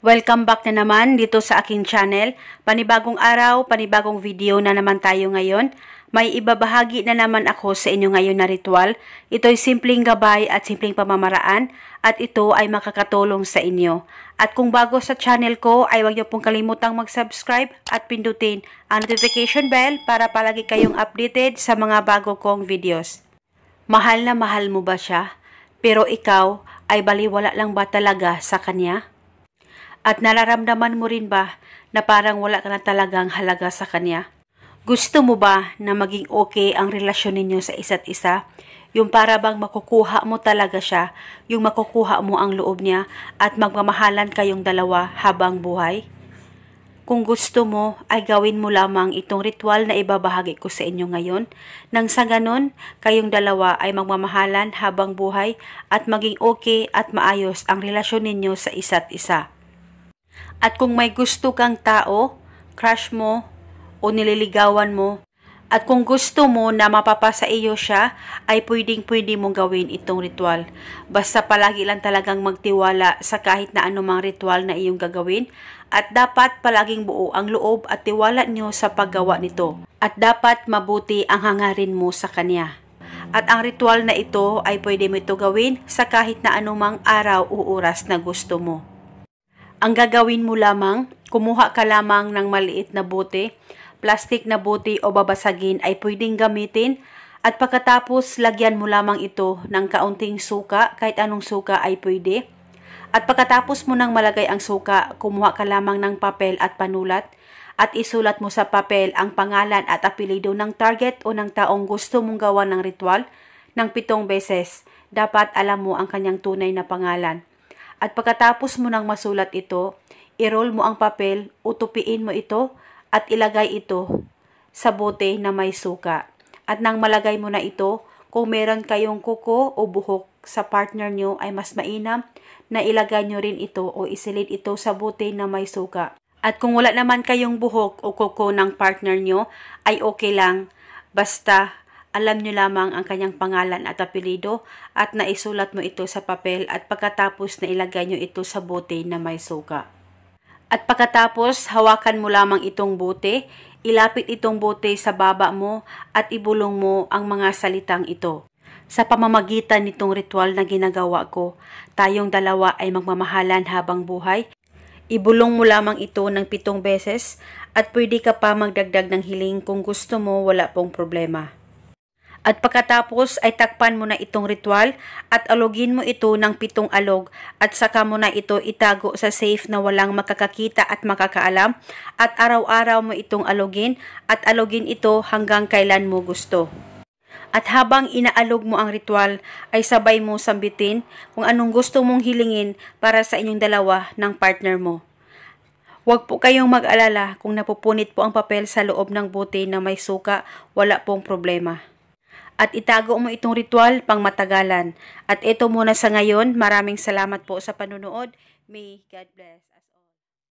Welcome back na naman dito sa aking channel. Panibagong araw, panibagong video na naman tayo ngayon. May ibabahagi na naman ako sa inyo ngayon na ritual. Ito'y simpleng gabay at simpleng pamamaraan at ito ay makakatulong sa inyo. At kung bago sa channel ko ay huwag niyo pong kalimutang mag-subscribe at pindutin ang notification bell para palagi kayong updated sa mga bago kong videos. Mahal na mahal mo ba siya? Pero ikaw ay baliwala lang ba talaga sa kanya? At nararamdaman mo rin ba na parang wala ka na talagang halaga sa kanya? Gusto mo ba na maging okay ang relasyon ninyo sa isa't isa? Yung para bang makukuha mo talaga siya, yung makukuha mo ang loob niya at magmamahalan kayong dalawa habang buhay? Kung gusto mo, ay gawin mo lamang itong ritual na ibabahagi ko sa inyo ngayon. Nang sa ganon, kayong dalawa ay magmamahalan habang buhay at maging okay at maayos ang relasyon ninyo sa isa't isa. At kung may gusto kang tao, crush mo o nililigawan mo, at kung gusto mo na mapapasa iyo siya, ay pwedeng-pwede mong gawin itong ritual. Basta palagi lang talagang magtiwala sa kahit na anumang ritual na iyong gagawin, at dapat palaging buo ang loob at tiwala nyo sa paggawa nito. At dapat mabuti ang hangarin mo sa kanya. At ang ritual na ito ay pwede mo ito gawin sa kahit na anumang araw o oras na gusto mo. Ang gagawin mo lamang, kumuha ka lamang ng maliit na bote, plastic na bote o babasagin ay pwedeng gamitin at pagkatapos lagyan mo lamang ito ng kaunting suka, kahit anong suka ay pwede. At pagkatapos mo nang malagay ang suka, kumuha ka lamang ng papel at panulat at isulat mo sa papel ang pangalan at apelyido ng target o ng taong gusto mong gawa ng ritual ng 7 beses. Dapat alam mo ang kanyang tunay na pangalan. At pagkatapos mo nang masulat ito, i-roll mo ang papel, utupiin mo ito at ilagay ito sa bote na may suka. At nang malagay mo na ito, kung meron kayong kuko o buhok sa partner nyo ay mas mainam na ilagay nyo rin ito o isilid ito sa bote na may suka. At kung wala naman kayong buhok o kuko ng partner nyo ay okay lang, basta alam nyo lamang ang kanyang pangalan at apelyido at naisulat mo ito sa papel at pagkatapos na ilagay nyo ito sa bote na may suka. At pagkatapos, hawakan mo lamang itong bote, ilapit itong bote sa baba mo at ibulong mo ang mga salitang ito. Sa pamamagitan nitong ritual na ginagawa ko, tayong dalawa ay magmamahalan habang buhay. Ibulong mo lamang ito ng 7 beses at pwede ka pa magdagdag ng hiling kung gusto mo, wala pong problema. At pagkatapos ay takpan mo na itong ritual at alogin mo ito ng 7 alog at saka mo na ito itago sa safe na walang makakakita at makakaalam at araw-araw mo itong alogin at alogin ito hanggang kailan mo gusto. At habang inaalog mo ang ritual ay sabay mo sambitin kung anong gusto mong hilingin para sa inyong dalawa ng partner mo. Huwag po kayong mag-alala kung napupunit po ang papel sa loob ng bote na may suka, wala pong problema. At itago mo itong ritual pang matagalan. At ito muna sa ngayon. Maraming salamat po sa panunood. May God bless.